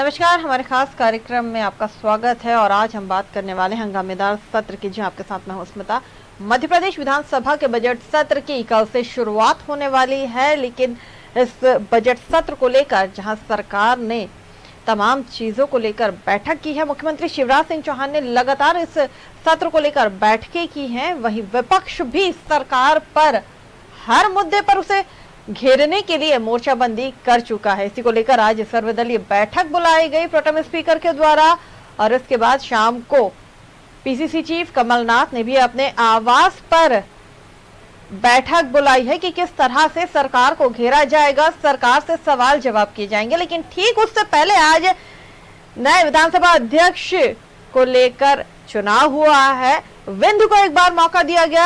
नमस्कार, हमारे खास कार्यक्रम में आपका स्वागत है और आज हम बात करने वाले हंगामेदार सत्र की। जी आपके साथ मैं हूं स्मिता। मध्य प्रदेश विधानसभा के बजट सत्र की कल से शुरुआत होने वाली है, लेकिन इस बजट सत्र को लेकर जहां सरकार ने तमाम चीजों को लेकर बैठक की है, मुख्यमंत्री शिवराज सिंह चौहान ने लगातार इस सत्र को लेकर बैठकें की हैं, वहीं विपक्ष भी सरकार पर हर मुद्दे पर उसे घेरने के लिए मोर्चाबंदी कर चुका है। इसी को लेकर आज सर्वदलीय बैठक बुलाई गई प्रोटेम स्पीकर के द्वारा और इसके बाद शाम को पीसीसी चीफ कमलनाथ ने भी अपने आवास पर बैठक बुलाई है कि किस तरह से सरकार को घेरा जाएगा, सरकार से सवाल जवाब किए जाएंगे। लेकिन ठीक उससे पहले आज नए विधानसभा अध्यक्ष को लेकर चुनाव हुआ है। विंध्य को एक बार मौका दिया गया।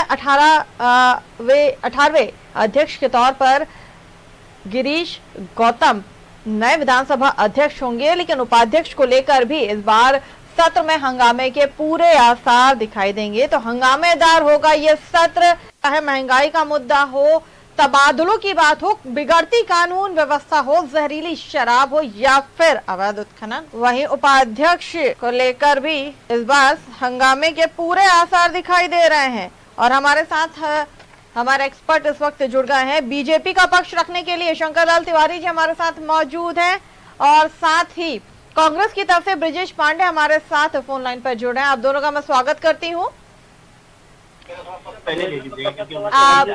18वें अध्यक्ष के तौर पर गिरीश गौतम नए विधानसभा अध्यक्ष होंगे, लेकिन उपाध्यक्ष को लेकर भी इस बार सत्र में हंगामे के पूरे आसार दिखाई देंगे। तो हंगामेदार होगा ये सत्र, चाहे महंगाई का मुद्दा हो, तबादलों की बात हो, बिगड़ती कानून व्यवस्था हो, जहरीली शराब हो या फिर अवैध उत्खनन। वहीं उपाध्यक्ष को लेकर भी इस बार हंगामे के पूरे आसार दिखाई दे रहे हैं। और हमारे साथ हमारे एक्सपर्ट इस वक्त जुड़ गए हैं। बीजेपी का पक्ष रखने के लिए शंकर लाल तिवारी जी हमारे साथ मौजूद हैं और साथ ही कांग्रेस की तरफ से ब्रिजेश पांडे हमारे साथ फोन लाइन पर जुड़ रहे हैं। आप दोनों का मैं स्वागत करती हूँ।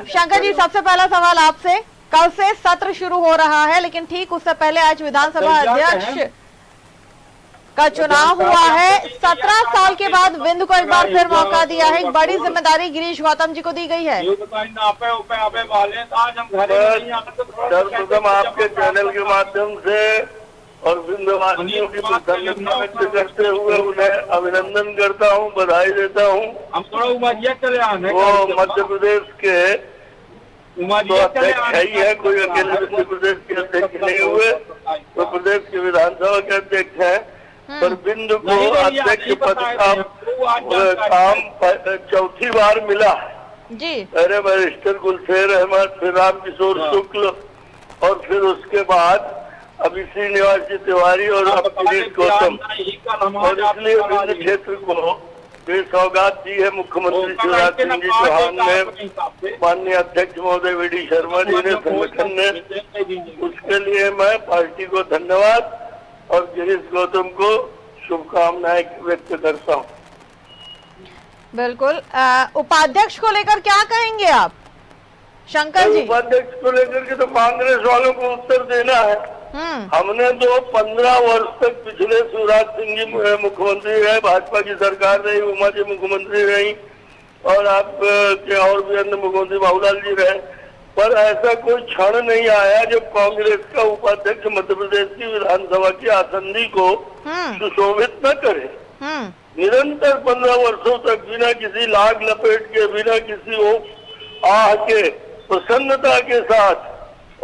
शंकर जी, सबसे पहला सवाल आपसे, कल से सत्र शुरू हो रहा है, लेकिन ठीक उससे पहले आज विधानसभा अध्यक्ष का चुनाव हुआ है। 17 साल के बाद विंध्य को एक बार फिर मौका दिया है। एक बड़ी जिम्मेदारी गिरीश गौतम जी को दी गई है। सर्वप्रथम आपके चैनल के माध्यम से और विंध्यवासियों की प्रसन्नता व्यक्त करते हुए उन्हें अभिनंदन करता हूँ, बधाई देता हूँ। वो मध्य प्रदेश के तो अध्यक्ष है, कोई अकेले मध्य प्रदेश के अध्यक्ष नहीं हुए, तो प्रदेश के विधानसभा के अध्यक्ष है। पर बिंदु को अध्यक्ष पद का काम चौथी बार मिला जी। पहले बैरिस्टर गुलशेर अहमद, फिर राम किशोर शुक्ल और फिर उसके बाद अभी श्रीनिवास जी तिवारी और अब गिरीश गौतम। और इसलिए विंध्य क्षेत्र को ये सौगात दी है मुख्यमंत्री शिवराज सिंह जी चौहान ने, माननीय अध्यक्ष महोदय वी.डी. शर्मा जी ने, संगठन ने। उसके लिए मैं पार्टी को धन्यवाद और गिरीश गौतम को शुभकामनाएं व्यक्त करता हूँ। बिल्कुल। उपाध्यक्ष को लेकर क्या कहेंगे आप शंकर जी? उपाध्यक्ष को लेकर के तो कांग्रेस वालों को उत्तर देना है। हमने तो 15 वर्ष तक पिछले शिवराज सिंह जी मुख्यमंत्री रहे, भाजपा की सरकार रही, उमा जी मुख्यमंत्री रही और आप के और भी अन्य मुख्यमंत्री बाबूलाल जी रहे, पर ऐसा कोई क्षण नहीं आया जब कांग्रेस का उपाध्यक्ष मध्य प्रदेश की विधानसभा की आसंदी को सुशोभित न करे। निरंतर 15 वर्षों तक बिना किसी लाग लपेट के, बिना किसी आह के, प्रसन्नता के साथ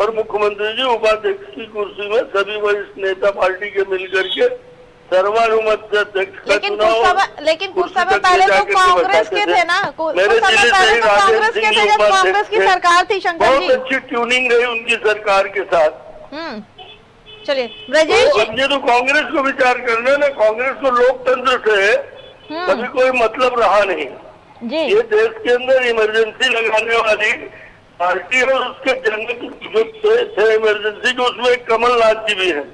और मुख्यमंत्री जी उपाध्यक्ष की कुर्सी में सभी वरिष्ठ नेता पार्टी के मिलकर के सर्वानुमत से अध्यक्ष का चुनाव। लेकिन कुछ समय पहले तो कांग्रेस के थे ना, मेरे जिले से कांग्रेस के थे जब कांग्रेस की सरकार थी। शंकर जी, बहुत अच्छी ट्यूनिंग रही उनकी सरकार के साथ। चलिए ब्रजेश जी, समझे तो कांग्रेस को विचार करना ना, कांग्रेस को लोकतंत्र से कभी कोई मतलब रहा नहीं जी। ये देश के अंदर इमरजेंसी लगाने वाली पार्टी है और उसके जनक जो थे इमरजेंसी के, उसमें कमलनाथ जी भी है।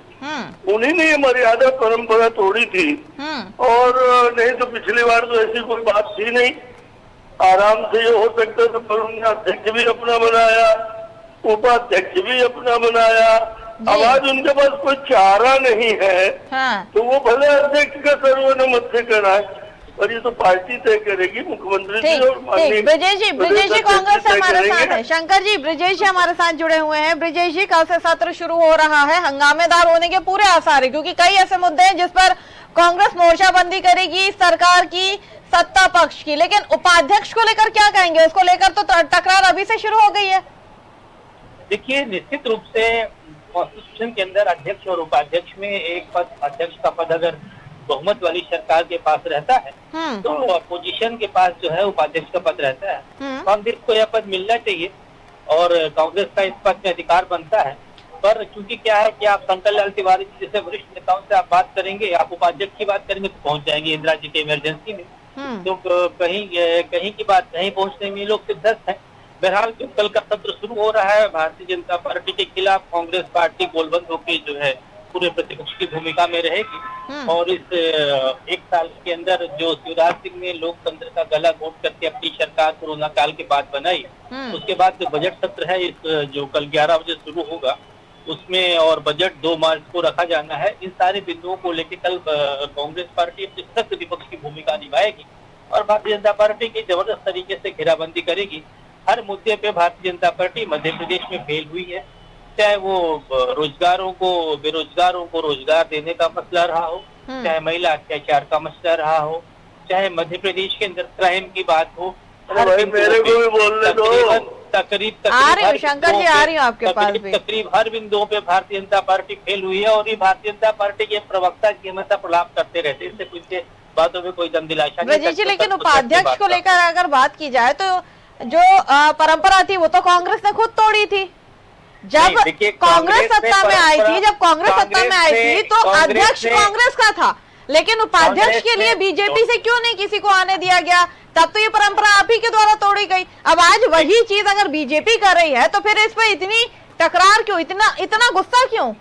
उन्हीं ने ये मर्यादा परंपरा तोड़ी थी और नहीं तो पिछली बार तो ऐसी कोई बात थी नहीं, आराम से ये हो सकता था। पर उन्होंने अध्यक्ष भी अपना बनाया, उपाध्यक्ष भी अपना बनाया। अब आज उनके पास कोई चारा नहीं है तो वो भले अध्यक्ष का सर्वानुमत से कराए, और ये तो पार्टी तय करेगी, मुख्यमंत्री जी और ब्रजेश जी कांग्रेस से हमारे साथ है। शंकर जी, ब्रजेश जी हमारे साथ जुड़े हुए हैं। ब्रजेश जी, कल से सत्र शुरू हो रहा है, हंगामेदार होने के पूरे आसार है, क्योंकि कई ऐसे मुद्दे हैं जिस पर कांग्रेस मोर्चाबंदी करेगी, सरकार की, सत्ता पक्ष की। लेकिन उपाध्यक्ष को लेकर क्या कहेंगे? उसको लेकर तो टकरार अभी से शुरू हो गई है। देखिए, निश्चित रूप से कॉन्स्टिट्यूशन के अंदर अध्यक्ष और उपाध्यक्ष में एक पद, अध्यक्ष का पद अगर बहुमत वाली सरकार के पास रहता है तो अपोजिशन के पास जो है उपाध्यक्ष का पद रहता है। कांग्रेस को यह पद मिलना चाहिए और कांग्रेस का इस पद में अधिकार बनता है। पर चूंकि क्या है कि आप शंकर लाल तिवारी जी जैसे वरिष्ठ नेताओं से आप बात करेंगे, आप उपाध्यक्ष की बात करेंगे तो पहुंच जाएंगे इंदिरा जी के इमरजेंसी में। तो कहीं की बात कहीं पहुंचने में लोग सिद्धस्त हैं। बहरहाल जो कल का सत्र शुरू हो रहा है, भारतीय जनता पार्टी के खिलाफ कांग्रेस पार्टी गोलबंद होकर जो है पूरे प्रतिपक्ष की भूमिका में रहेगी। और इस एक साल के अंदर जो शिवराज सिंह ने लोकतंत्र का गला घोट करके अपनी सरकार कोरोना काल के बाद बनाई, उसके बाद जो बजट सत्र है इस जो कल 11 बजे शुरू होगा उसमें, और बजट 2 मार्च को रखा जाना है, इन सारे बिंदुओं को लेकर कल कांग्रेस पार्टी अपनी सख्त विपक्ष की भूमिका निभाएगी और भारतीय जनता पार्टी की जबरदस्त तरीके से घेराबंदी करेगी। हर मुद्दे पे भारतीय जनता पार्टी मध्य प्रदेश में फेल हुई है, चाहे वो बेरोजगारों को रोजगार देने का मसला रहा हो, चाहे महिला अत्याचार का मसला रहा हो, चाहे मध्य प्रदेश के अंदर क्राइम की बात हो। मेरे को भी बोलने दो। तकरीब शंकर जी आ रही हूँ आपके पास भी। तकरीब हर बिंदुओं पे भारतीय जनता पार्टी फेल हुई है और ये भारतीय जनता पार्टी के प्रवक्ता की हमेशा प्रलाप करते रहते हैं, इससे कुछ बातों में कोई दम दिलासा नहीं जी। लेकिन उपाध्यक्ष को लेकर अगर बात की जाए तो जो परंपरा थी वो तो कांग्रेस ने खुद तोड़ी थी। जब कांग्रेस सत्ता में आई थी, तो अध्यक्ष कांग्रेस का था, लेकिन उपाध्यक्ष के लिए बीजेपी से क्यों नहीं किसी को आने दिया गया? तब तो ये परंपरा आप ही के द्वारा तोड़ी गई। अब आज वही चीज अगर बीजेपी कर रही है तो फिर इस पर इतनी टकरार क्यों, इतना गुस्सा क्यों?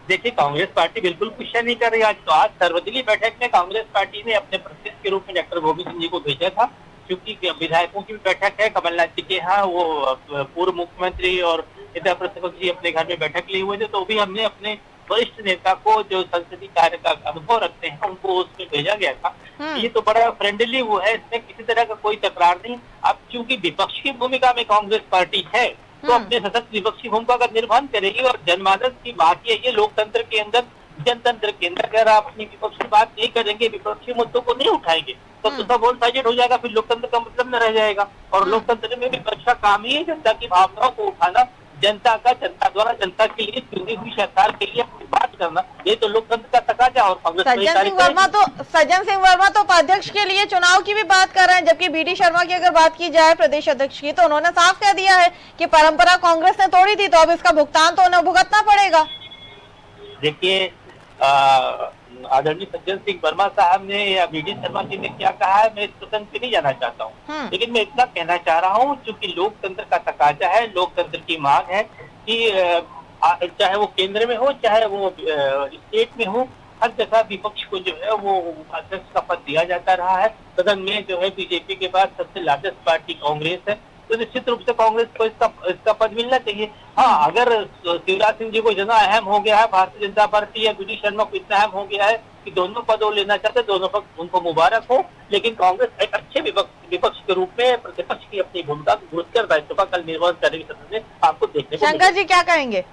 देखिए, कांग्रेस पार्टी बिल्कुल गुस्सा नहीं कर रही। आज सर्वदलीय बैठक में कांग्रेस पार्टी ने अपने प्रतिनिधि के रूप में डॉक्टर गोविंद सिंह जी को भेजा था, क्योंकि विधायकों की बैठक है कमलनाथ जी के यहाँ, वो पूर्व मुख्यमंत्री और नेता प्रतिपक्ष जी अपने घर में बैठक लिए हुए थे, तो भी हमने अपने वरिष्ठ नेता को जो संसदीय कार्य का अनुभव रखते हैं उनको उसमें भेजा गया था। ये तो बड़ा फ्रेंडली वो है, इसमें किसी तरह का कोई तकरार नहीं। अब चूंकि विपक्ष की भूमिका में कांग्रेस पार्टी है तो अपने सशक्त विपक्ष की भूमिका का निर्वहन करेगी। और जनमानस की बात ये लोकतंत्र के अंदर, जनतंत्र के अंदर अगर आप अपनी विपक्ष की बात नहीं करेंगे, विपक्षी मुद्दों को नहीं उठाएंगे तो सब वन साइडेड हो जाएगा, फिर लोकतंत्र का मतलब न रह जाएगा। और लोकतंत्र में विपक्ष का काम ही है जनता की भावनाओं को उठाना, जनता द्वारा जनता के लिए चुनी हुई सरकार के लिए अपनी बात करना, ये तो लोकतंत्र का तकाजा। और सज्जन सिंह वर्मा तो उपाध्यक्ष के लिए चुनाव की भी बात कर रहे हैं, जबकि बीडी शर्मा की अगर बात की जाए प्रदेश अध्यक्ष की, तो उन्होंने साफ कह दिया है कि परंपरा कांग्रेस ने तोड़ी थी तो अब इसका भुगतान तो उन्हें भुगतना पड़ेगा। देखिए, आदरणीय सज्जन सिंह वर्मा साहब ने या बीडी शर्मा जी ने क्या कहा है मैं इस प्रसंग पे नहीं जाना चाहता हूँ, लेकिन मैं इतना कहना चाह रहा हूँ क्योंकि लोकतंत्र का तकाजा है, लोकतंत्र की मांग है कि चाहे वो केंद्र में हो चाहे वो स्टेट में हो, हर जगह विपक्ष को जो है वो अध्यक्ष का पद दिया जाता रहा है। सदन में जो है बीजेपी के बाद सबसे लार्जेस्ट पार्टी कांग्रेस है, तो निश्चित रूप से कांग्रेस को इसका पद मिलना चाहिए। हाँ, अगर शिवराज सिंह जी को इतना अहम हो गया है, भारतीय जनता पार्टी या बीडी शर्मा को इतना अहम हो गया है कि दोनों पदों लेना चाहते, दोनों पक्ष उनको मुबारक हो, लेकिन कांग्रेस एक अच्छे विपक्ष के रूप में प्रतिपक्ष की अपनी भूमिका घुसकर दायित्व का कल निर्वहन करेगी सदन में, आपको देखने को शंकर जी क्या कहेंगे?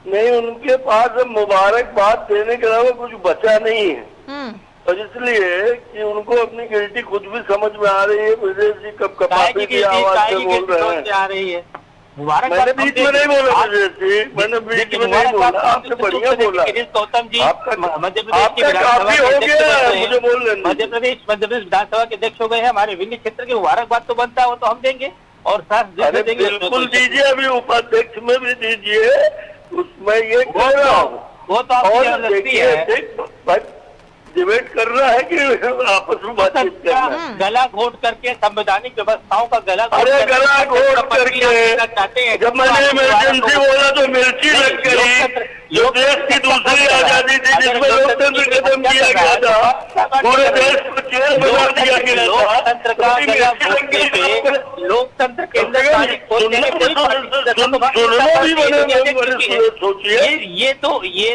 नहीं, उनके पास मुबारकबाद देने के अलावा कुछ बचा नहीं है, और इसलिए कि उनको अपनी गिल्टी खुद भी समझ में आ रही है। विजय जी कब कपापी की आवाज से बोल रहे हैं। मैंने बीच में नहीं बोला विजय जी, मैंने बीच में नहीं बोला, आपने बढ़िया बोला। गौतम जी आपका काफी हो गया, मुझे बोल लेना। मध्य प्रदेश विधानसभा के अध्यक्ष हो गए हैं, हमारे विभिन्न क्षेत्र के मुबारकबाद तो बनता है, वो तो हम देंगे और साथ देंगे। बिल्कुल दीजिए, अभी उपाध्यक्ष में भी दीजिए, उसमें ये कह रहा हूँ। वो तो आपकी डिबेट करना है कि आपस में बातचीत करना है? गला घोट करके संवैधानिक व्यवस्थाओं का गला घोट करके जब मैंने इमरजेंसी बोला तो मिर्ची लग गई, जो देश की दूसरी आजादी थी जिसमें लोकतंत्र खत्म किया गया था, पूरे देश को जेल बना दिया गया था। लोकतंत्र के अंदर सोचिए, ये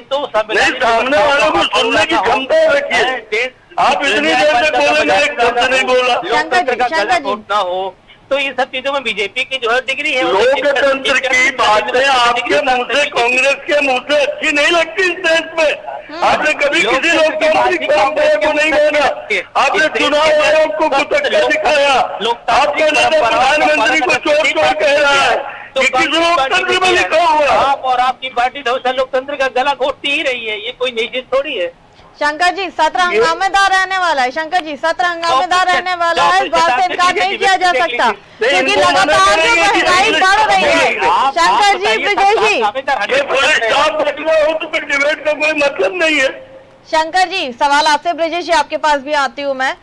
तो सामने वालों को सुनने की क्षमता रखिए। आप इतनी देर तक बोलेंगे, एक शब्द नहीं बोला। लोकतंत्र का गला घोटना हो तो ये सब चीजों में बीजेपी की जो है डिग्री है। लोकतंत्र की बातें आपके मुंह से, कांग्रेस के मुंह से अच्छी नहीं लगती इस देश में। आपने कभी किसी लोकतांत्रिक परंपरा को नहीं माना, आपने चुनाव आयोग को कुतक्का दिखाया, आपका नेता प्रधानमंत्री को चोर चोर कह रहा है कि किस लोकतंत्र में लिखा हुआ। आप और आपकी पार्टी हमेशा लोकतंत्र का गला घोटती ही रही है, ये कोई नई चीज थोड़ी है। शंकर जी सत्र हंगामेदार रहने वाला है। शंकर जी सत्र हंगामेदार रहने वाला है, इस बात से इनकार नहीं किया जा सकता क्योंकि लगातार जो महंगाई बढ़ रही है। शंकर जी, ब्रिजेश जी, डिबेट का कोई मतलब नहीं है। शंकर जी सवाल आपसे, ब्रिजेश जी आपके पास भी आती हूँ मैं।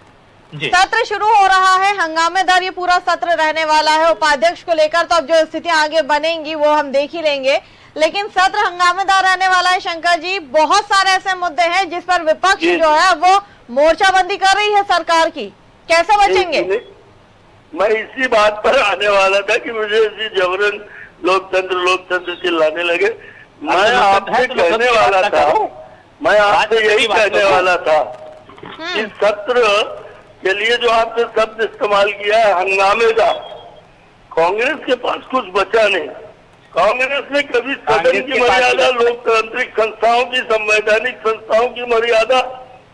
सत्र शुरू हो रहा है, हंगामेदार ये पूरा सत्र रहने वाला है। उपाध्यक्ष को लेकर तो अब जो स्थितियां आगे बनेंगी वो हम देख ही लेंगे, लेकिन सत्र हंगामेदार रहने वाला है। शंकर जी, बहुत सारे ऐसे मुद्दे हैं जिस पर विपक्ष जो है वो मोर्चाबंदी कर रही है सरकार की, कैसे बचेंगे? मैं इसी बात पर आने वाला था कि मुझे इसी जबरन लोकतंत्र चिल्लाने लगे। मैं आपसे कहने वाला था, मैं आपसे यही कहने वाला था कि सत्र के लिए जो आपने शब्द इस्तेमाल किया है हंगामेदार, कांग्रेस के पास कुछ बचा नहीं। कांग्रेस ने कभी सदन की मर्यादा, लोकतांत्रिक संस्थाओं की, संवैधानिक संस्थाओं की मर्यादा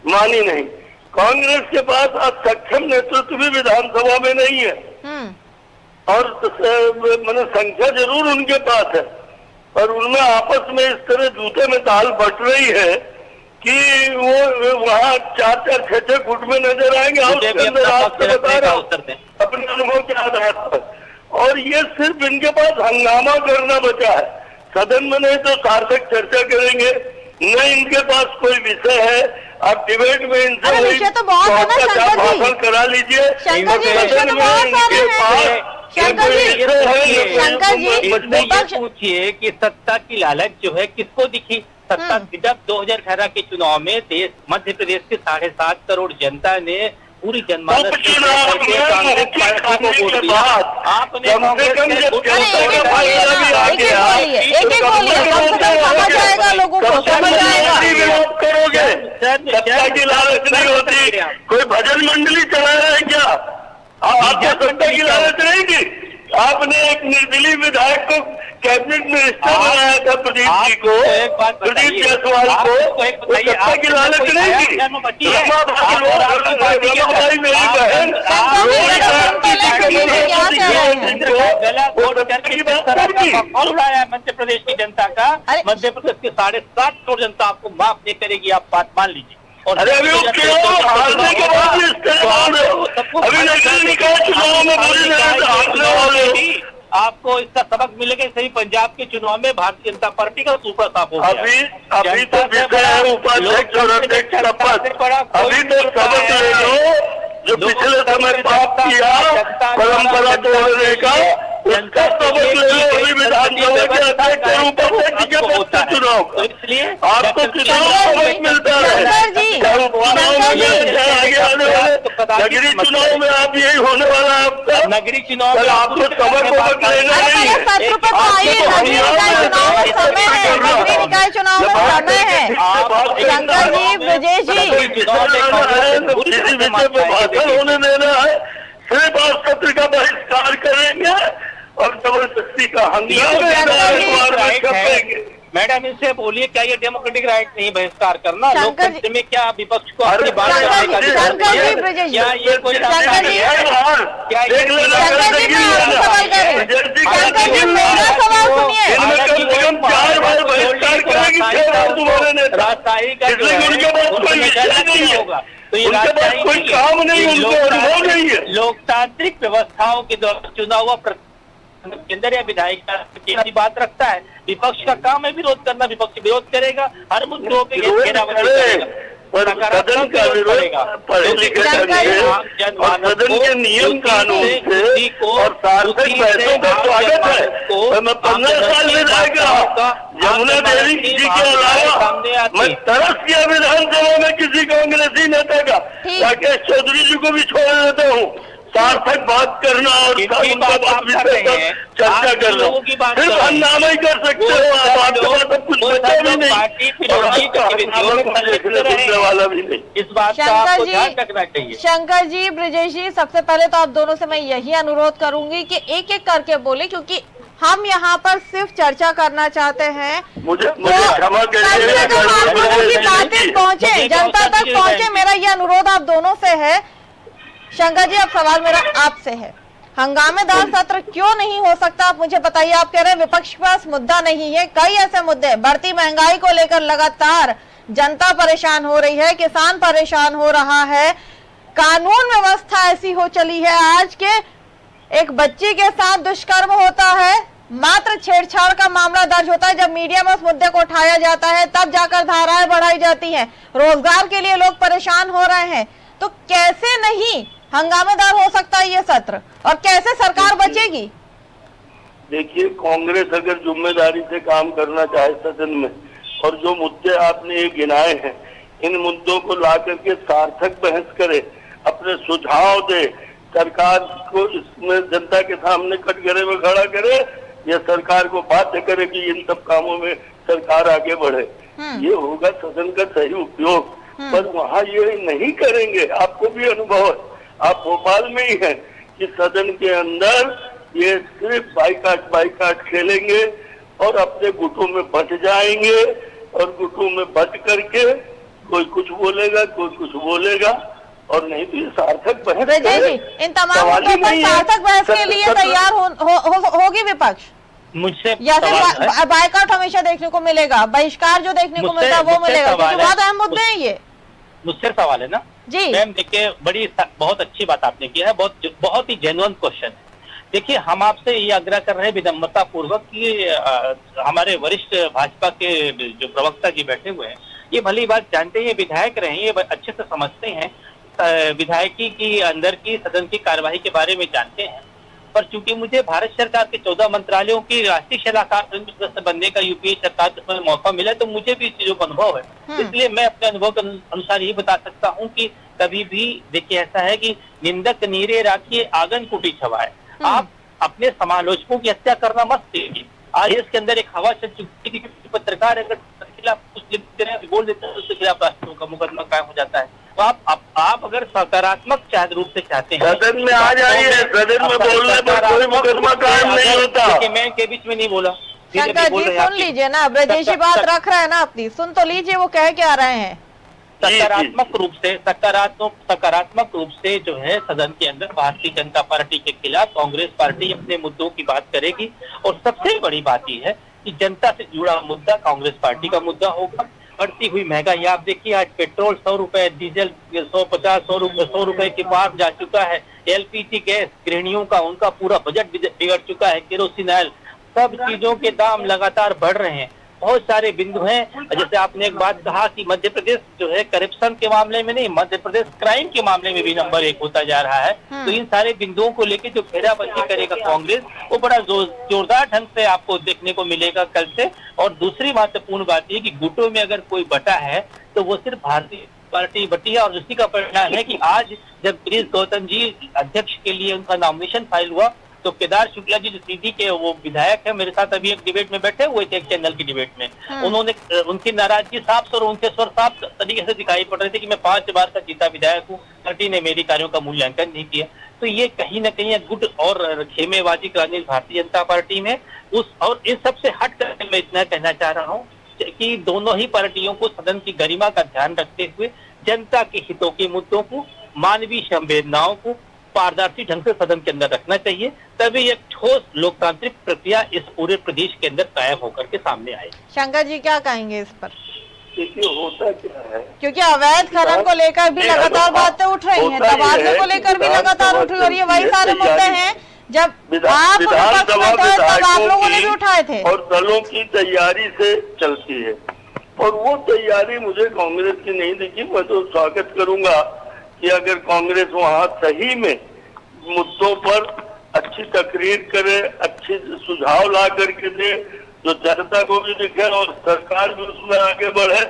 मानी नहीं। कांग्रेस के पास आज सक्षम नेतृत्व भी विधानसभा में नहीं है और मैंने संख्या जरूर उनके पास है, पर उनमें आपस में इस तरह जूते में ताल बट रही है कि वो वहाँ 4-4, 6 फुट में नजर आएंगे। उसके अंदर आपसे बता रहा हूँ अपने अनुभव के आधार पर, और ये सिर्फ इनके पास हंगामा करना बचा है। सदन में नहीं तो सार्थक चर्चा करेंगे, न इनके पास कोई विषय है। आप डिबेट में इनसे विषय तो बहुत है ना भाषण करा लीजिए। पूछिए कि सत्ता की लालच जो है किसको दिखी? सत्ता जब 2018 के चुनाव में देश मध्य प्रदेश के 7.5 करोड़ जनता ने पूरी जनमानस कांग्रेस पार्टी को वोट दिया। आपने लोगों को समझ आएगा। करोगे सत्ता की लालच नहीं होती। कोई भजन मंडली चला रहा है क्या? आपको सत्ता की लालच नहीं थी? आपने एक निर्दलीय विधायक को कैबिनेट मिनिस्टर बनाया था, प्रदीप जी को, प्रदीप जायसवाल को। सत्ता की लालच नहीं थी। रमाबाई मेरी बहन मध्य प्रदेश की जनता का, मध्य प्रदेश के 7.5 करोड़ जनता आपको माफ नहीं करेगी, आप बात मान लीजिए। अरे अभी हारने के बाद अभी नगर निकाय चुनाव में हारने वाले आपको इसका सबक मिलेगा। सही पंजाब के चुनाव में भारतीय जनता पार्टी का सुपर साफ हो गया। अभी तो विषय है उपाध्यक्ष और अध्यक्ष शपथ। अभी तो सबक ले लो जो पिछले समय पाप किया परंपरा तोड़ने का, उसका सबक ले लो। अभी विधानसभा के अध्यक्ष और उपाध्यक्ष के पद का चुनाव, इसलिए आपको चुनाव सबक मिलता है। आगे आने वाले नगरीय चुनाव में आप यही होने वाला है। आपका नगरीय चुनाव में आपको सबक लेना नहीं है। निकाय चुनाव में समय है। शंकर जी, ब्रिजेश जी, किसी विषय पे भाषण होने देना है, सिर्फ आप सत्र का बहिष्कार करेंगे और जबरदस्ती का हंगामा। मैडम इनसे बोलिए, क्या ये डेमोक्रेटिक राइट नहीं बहिष्कार करना? लोकतंत्र में क्या विपक्ष को अपनी बात क्या ये कोई होगा? तो ये कोई काम नहीं, उनको अनुभव नहीं है। लोकतांत्रिक व्यवस्थाओं के द्वारा चुना हुआ केंद्र या विधायक की बात रखता है। विपक्ष का काम है विरोध करना, विपक्ष विरोध करेगा, हर मुद्दों पे घेराबंदी करेगा, सदन का विरोध पढ़े लिखे सदन के नियम कानून से और सार्थक पैसों का स्वागत है। मैं 15 साल विधायक रहा, यमुना देवी जी के अलावा मैं तरस किया विधानसभा में किसी कांग्रेसी नेता का। राकेश चौधरी जी को भी छोड़ देता हूँ। सार्थक बात करना और उनका बात चर्चा करना, सिर्फ हंगामा ही कर सकते हो आप। आपके पास सब कुछ बचा भी नहीं और देखने वाला भी नहीं। इस बात का आपको ध्यान रखना चाहिए। शंकर जी, ब्रिजेश जी, सबसे पहले तो आप दोनों से मैं यही अनुरोध करूंगी कि एक एक करके बोले, क्योंकि हम यहाँ पर सिर्फ चर्चा करना चाहते हैं। मुझे क्षमा करिए, बातें पहुँचे, जनता तक पहुँचे, मेरा ये अनुरोध आप दोनों से है। शंकर जी, अब सवाल मेरा आपसे है, हंगामेदार सत्र क्यों नहीं हो सकता? आप मुझे बताइए। आप कह रहे हैं विपक्ष के पास मुद्दा नहीं है, कई ऐसे मुद्दे, बढ़ती महंगाई को लेकर लगातार जनता परेशान हो रही है, किसान परेशान हो रहा है, कानून व्यवस्था ऐसी हो चली है आज के एक बच्ची के साथ दुष्कर्म होता है, मात्र छेड़छाड़ का मामला दर्ज होता है, जब मीडिया में उस मुद्दे को उठाया जाता है तब जाकर धाराएं बढ़ाई जाती हैं, रोजगार के लिए लोग परेशान हो रहे हैं। तो कैसे नहीं हंगामेदार हो सकता है ये सत्र और कैसे सरकार बचेगी? देखिए, कांग्रेस अगर जिम्मेदारी से काम करना चाहे सदन में और जो मुद्दे आपने ये गिनाए हैं, इन मुद्दों को ला करके सार्थक बहस करे, अपने सुझाव दे, सरकार को इसमें जनता के सामने कटघरे में खड़ा करे या सरकार को बाध्य करे कि इन सब कामों में सरकार आगे बढ़े, ये होगा सदन का सही उपयोग। पर वहाँ ये नहीं करेंगे। आपको भी अनुभव है, आप भोपाल में ही हैं कि सदन के अंदर ये सिर्फ बाइकाट खेलेंगे और अपने गुटों में बच जाएंगे और गुटों में बच करके कोई कुछ बोलेगा, कोई कुछ बोलेगा और नहीं तो ये सार्थक बहस जी, इन तमाम मुद्दों पर सार्थक बहस के लिए तैयार होगी विपक्ष मुझसे, या फिर बाइकाट हमेशा देखने को मिलेगा, बहिष्कार जो देखने को मिलता है वो मिलेगा? बहुत अहम मुद्दे हैं ये। मुझसे सवाल है ना जी मैम, देखिए बहुत अच्छी बात आपने की है, बहुत ही जेन्युइन क्वेश्चन है। देखिए, हम आपसे ये आग्रह कर रहे हैं विनम्रता पूर्वक कि हमारे वरिष्ठ भाजपा के जो प्रवक्ता जी बैठे हुए हैं, ये भली बात जानते हैं, विधायक रहे हैं, ये अच्छे से समझते हैं विधायकी की अंदर की सदन की कार्यवाही के बारे में जानते हैं। पर चूंकि मुझे भारत सरकार के 14 मंत्रालयों की राष्ट्रीय सलाहकार सदस्य बनने का यूपीए सरकार में मौका मिला, तो मुझे भी चीजों का अनुभव है, इसलिए मैं अपने अनुभव के अनुसार ये बता सकता हूँ कि कभी भी देखिए ऐसा है कि निंदक नीरे राखिए आंगन कुटी छवाए। आप अपने समालोचकों की हत्या करना मत कीजिए। आज इसके अंदर एक हवा चल चुकी थी कि पत्रकार अगर खिलाफ कुछ लिखते हैं, बोल देते हैं, उसके खिलाफ राष्ट्रों का मुकदमा कायम हो जाता है। तो आप अगर सकारात्मक रूप से चाहते हैं, सदन में आ जाइए, सदन में बोलने पर कोई मुकदमा कायम नहीं होता। मैं इनके बीच में नहीं बोला। शंकर जी सुन लीजिए ना, ब्रजेशी बात रख रहा है ना अपनी, सुन तो लीजिए वो कह के आ रहे हैं। सकारात्मक रूप से जो है सदन के अंदर भारतीय जनता पार्टी के खिलाफ कांग्रेस पार्टी अपने मुद्दों की बात करेगी। और सबसे बड़ी बात यह है कि जनता से जुड़ा मुद्दा कांग्रेस पार्टी का मुद्दा होगा। बढ़ती हुई महंगाई, आप देखिए आज पेट्रोल 100 रुपए, डीजल 100 रुपए के पार जा चुका है, एलपीजी गैस, गृहिणियों का उनका पूरा बजट बिगड़ चुका है, केरोसिन ऑयल, सब चीजों के दाम लगातार बढ़ रहे हैं। बहुत सारे बिंदु हैं। जैसे आपने एक बात कहा कि मध्य प्रदेश जो है करप्शन के मामले में नहीं, मध्य प्रदेश क्राइम के मामले में भी नंबर 1 होता जा रहा है। तो इन सारे बिंदुओं को लेकर जो घेराबंदी करेगा कांग्रेस, वो बड़ा जोरदार ढंग से आपको देखने को मिलेगा कल से। और दूसरी महत्वपूर्ण बात यह कि गुटों में अगर कोई बटा है तो वो सिर्फ भारतीय पार्टी बटी है। और उसी का परिणाम है कि आज जब गिरीश गौतम जी अध्यक्ष के लिए उनका नॉमिनेशन फाइल हुआ तो केदार शुक्ला जी जो सीधी के वो विधायक है, मेरे साथ अभी एक डिबेट में बैठे हुए थे, एक चैनल की डिबेट में, उन्होंने उनकी नाराजगी साफ और उनके स्वर साफ तरीके से दिखाई पड़ रही थी कि मैं 5 बार का जीता विधायक हूँ, पार्टी ने मेरी कार्यों का मूल्यांकन नहीं किया। तो ये कहीं ना कहीं गुट और खेमेबाजी करानी भारतीय जनता पार्टी में और इन सबसे हट कर मैं इतना कहना चाह रहा हूँ कि दोनों ही पार्टियों को सदन की गरिमा का ध्यान रखते हुए जनता के हितों के मुद्दों को, मानवीय संवेदनाओं को पारदर्शी ढंग से सदन के अंदर रखना चाहिए, तभी एक ठोस लोकतांत्रिक प्रक्रिया इस पूरे प्रदेश के अंदर कायम होकर के सामने आए। शंकर जी क्या कहेंगे इस पर? देखिए होता क्या है, क्योंकि अवैध खनन को लेकर भी लगातार बातें उठ रही हैं, तबादले को लेकर भी लगातार उठ रही है और ये वही सारे मुद्दे हैं जब आप लोगों ने भी उठाए थे। और दलों की तैयारी से चलती है और वो तैयारी मुझे कांग्रेस की नहीं दिखी। मैं तो स्वागत करूंगा कि अगर कांग्रेस वहाँ सही में मुद्दों पर अच्छी तकरीर करे, अच्छे सुझाव ला करके दे, जो जनता को भी दिखे और सरकार भी उसमें आगे बढ़े।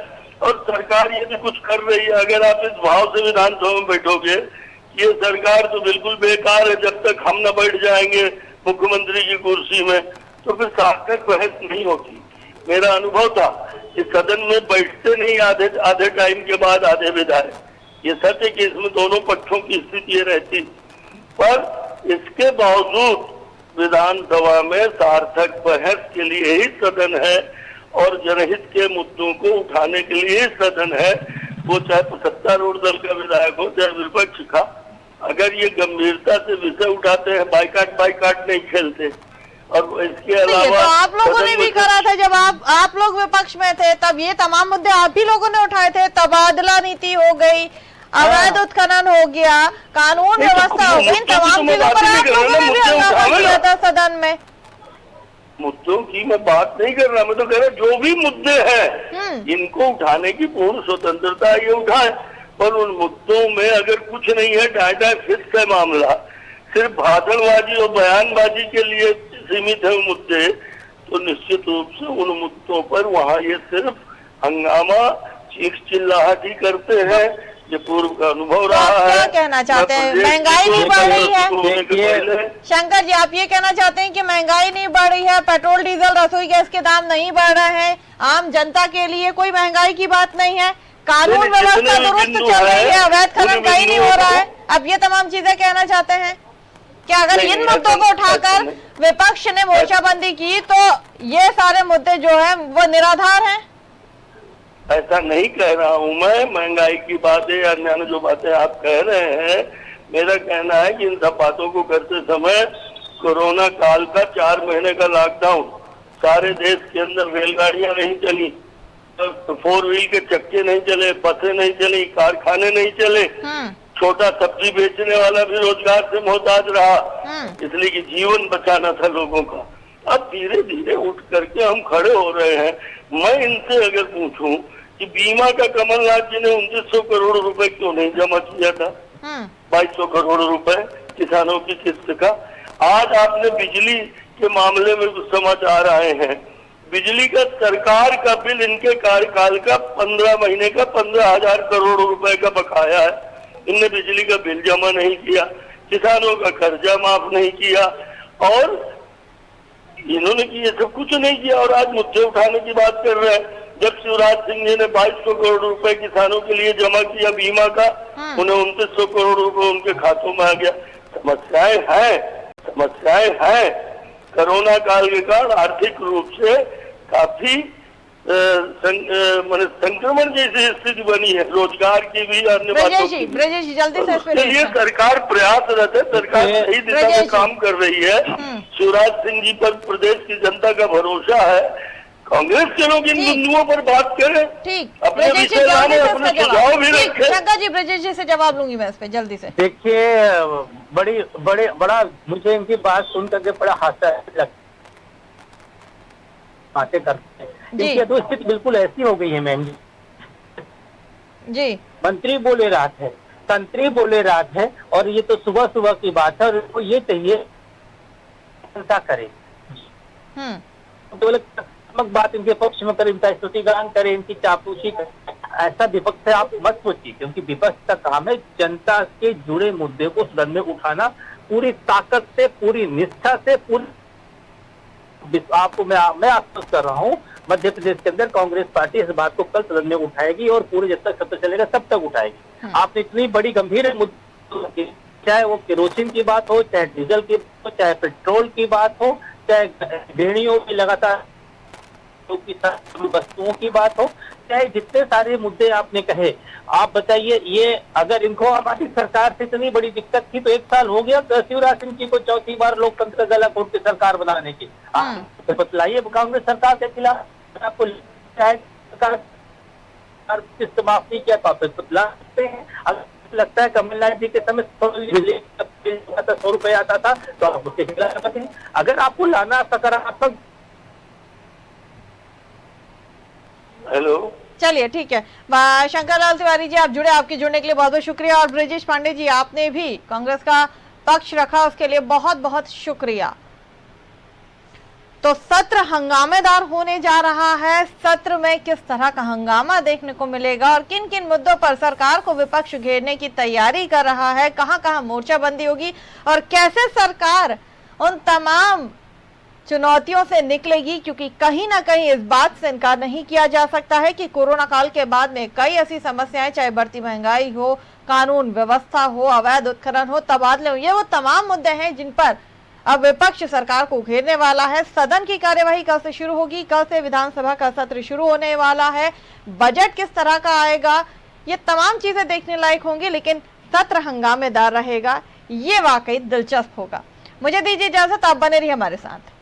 और सरकार यदि कुछ कर रही है, अगर आप इस भाव से विधानसभा में बैठोगे, ये सरकार तो बिल्कुल बेकार है, जब तक हम न बैठ जाएंगे मुख्यमंत्री की कुर्सी में तो फिर सार्थक बहस नहीं होगी। मेरा अनुभव था कि सदन में बैठते नहीं आधे टाइम के बाद आधे विधायक, ये सच है कि इसमें दोनों पक्षों की स्थिति ये रहती, पर इसके बावजूद विधानसभा में सार्थक बहस के लिए ही सदन है और जनहित के मुद्दों को उठाने के लिए ही सदन है। वो चाहे सत्तारूढ़ दल का विधायक हो चाहे विपक्ष का, अगर ये गंभीरता से विषय उठाते हैं, बाइकाट नहीं खेलते। और इसके तो अलावा आप लोगों ने भी करा था जब आप लोग विपक्ष में थे, तब ये तमाम मुद्दे आप ही लोगों ने उठाए थे। तबादला नीति हो गई, अवैध उत्खनन हो गया, कानून व्यवस्था हो गई, इन तमाम चीजों पर आप लोगों ने भी हंगामा किया था सदन में। मुद्दों की मैं बात नहीं कर रहा, मैं तो कह रहा जो भी मुद्दे हैं इनको उठाने की पूर्ण स्वतंत्रता ये उठाए, पर उन मुद्दों में अगर कुछ नहीं है, डाटा फिक्स है मामला, सिर्फ भाषणबाजी और बयानबाजी के लिए सीमित है मुद्दे, तो निश्चित रूप से उन मुद्दों पर वहाँ ये सिर्फ हंगामा चीख चिल्लाहट ही करते हैं। ये पूर्व का अनुभव रहा है। क्या कहना चाहते हैं? महंगाई नहीं बढ़ रही है? शंकर जी, आप ये कहना चाहते हैं कि महंगाई नहीं बढ़ रही है, पेट्रोल डीजल रसोई गैस के दाम नहीं बढ़ रहे हैं, आम जनता के लिए कोई महंगाई की बात नहीं है, कानून व्यवस्था दुरुस्त चल रही है, अवैध खनन कहीं नहीं हो रहा है, अब ये तमाम चीजें कहना चाहते हैं क्या? अगर इन मुद्दों को उठाकर विपक्ष ने मोर्चाबंदी की तो ये सारे मुद्दे जो है वो निराधार हैं? ऐसा नहीं कह रहा हूं मैं। महंगाई की बातें या अन्य जो बातें आप कह रहे हैं, मेरा कहना है कि इन सब बातों को करते समय कोरोना काल का 4 महीने का लॉकडाउन, सारे देश के अंदर रेलगाड़ियां नहीं चली, 4 व्हील के चक्के नहीं चले, बसें नहीं चली, कारखाने नहीं चले, छोटा सब्जी बेचने वाला भी रोजगार से मोहताज रहा, इसलिए कि जीवन बचाना था लोगों का। अब धीरे धीरे उठ करके हम खड़े हो रहे हैं। मैं इनसे अगर पूछूं कि बीमा का कमलनाथ जी ने 2900 करोड़ रुपए क्यों नहीं जमा किया था? 2200 करोड़ रुपए किसानों की किस्त का। आज आपने बिजली के मामले में कुछ समाचार आए हैं, बिजली का सरकार का बिल इनके कार्यकाल का 15 महीने का 15,000 करोड़ रुपए का बकाया है। इनने बिजली का बिल जमा नहीं किया, किसानों का कर्जा माफ नहीं किया, और इन्होंने की ये सब कुछ नहीं किया, और आज मुद्दे उठाने की बात कर रहे हैं। जब शिवराज सिंह जी ने 2200 करोड़ रुपए किसानों के लिए जमा किया बीमा का, उन्हें 2900 करोड़ रुपए उनके खातों में आ गया। समस्याएं हैं। कोरोना काल के कारण आर्थिक रूप से काफी संक्रमण जैसी स्थिति बनी है, रोजगार की भी, अन्य बातों की। ब्रजेश जी जल्दी से इसके लिए सरकार प्रयासरत है, सरकार सही दिशा में काम कर रही है। शिवराज सिंह जी पर प्रदेश की जनता का भरोसा है। कांग्रेस के लोग इन बिंदुओं पर बात करें, ठीक, अपने विषय लाने, अपने सुझाव भी रखें। शंकर जी, ब्रजेश जी से जवाब लूंगी मैं इस पे जल्दी से। देखिए, बड़ा मुझे इनकी बात सुन करके बड़ा हास्या लगता, बातें करते हैं। देखिए, तो स्थिति बिल्कुल ऐसी हो गई है महंगी जी। मंत्री बोले रात है, तंत्री बोले रात है, और ये तो सुबह सुबह की बात है, और इनको ये चाहिए जनता करे। तो बात इनके पक्ष में करे, इनका स्तुतिगान करे, इनकी चापलूसी करे, ऐसा विपक्ष से आप मत सोचिए, क्योंकि विपक्ष का काम है जनता के जुड़े मुद्दे को सदन में उठाना, पूरी ताकत से, पूरी निष्ठा से, पूरी आपको मैं आश्वस्त कर रहा हूँ, मध्य प्रदेश के अंदर कांग्रेस पार्टी इस बात को कल सदन में उठाएगी, और पूरे जब तक सत्र चलेगा तब तक उठाएगी। आपने इतनी बड़ी गंभीर मुद्दे, चाहे वो केरोसिन की बात हो, चाहे डीजल की बात हो, चाहे पेट्रोल की बात हो, चाहे गृहिणियों की लगातार वस्तुओं की बात हो, चाहे जितने सारे मुद्दे आपने कहे, आप बताइए, ये अगर इनको हमारी सरकार से इतनी बड़ी दिक्कत थी तो 1 साल हो गया शिवराज सिंह जी को चौथी बार लोकतंत्र का गला घोट के सरकार बनाने की। आप बतलाइए कांग्रेस सरकार के खिलाफ आपको सरकार किस्त माफ नहीं किया तो आप बतला सकते हैं। अगर लगता है कमलनाथ जी के समय 100 रुपए आता था तो आप उसके खिलाफ हैं। अगर आपको लाना सकारात्मक, हेलो, चलिए ठीक है। शंकर लाल तिवारी जी, आप जुड़े, आपके जुड़ने के लिए बहुत बहुत शुक्रिया, और ब्रजेश पांडे जी, आपने भी कांग्रेस का पक्ष रखा, उसके लिए बहुत बहुत शुक्रिया। तो सत्र हंगामेदार होने जा रहा है। सत्र में किस तरह का हंगामा देखने को मिलेगा और किन किन मुद्दों पर सरकार को विपक्ष घेरने की तैयारी कर रहा है, कहां कहां मोर्चाबंदी होगी और कैसे सरकार उन तमाम चुनौतियों से निकलेगी, क्योंकि कहीं ना कहीं इस बात से इनकार नहीं किया जा सकता है कि कोरोना काल के बाद में कई ऐसी समस्याएं, चाहे बढ़ती महंगाई हो, कानून व्यवस्था हो, अवैध उत्खनन हो, तबादले हो, ये वो तमाम मुद्दे हैं जिन पर अब विपक्ष सरकार को घेरने वाला है। सदन की कार्यवाही कल से शुरू होगी, कल से विधानसभा का सत्र शुरू होने वाला है। बजट किस तरह का आएगा, ये तमाम चीजें देखने लायक होंगी, लेकिन सत्र हंगामेदार रहेगा, ये वाकई दिलचस्प होगा। मुझे दीजिए इजाजत, आप बने रहिए हमारे साथ।